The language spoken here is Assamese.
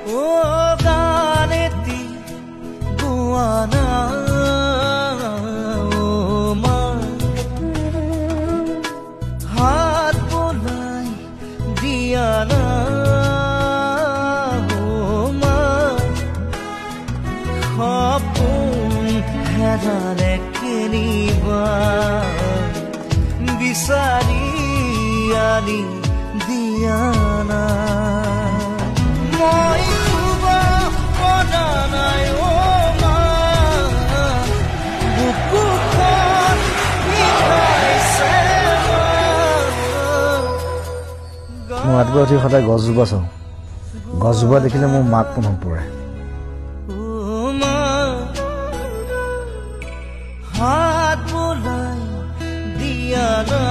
ও গানেতি গোয়ানা ও মা হাত বোলাই দিয়া না ও মা সপোন হেৰালে কেনিবা বিচাৰি আনি দিয়া না মই শুব পৰা নাই ও মা বুকুখন বিষাইছে মই ৰাতিপুৱা উঠি সদায় গছজোপা চাওঁ গছজোপা দেখিলে মোৰ মাত মনত পৰে হাত বোলাই দিয়া না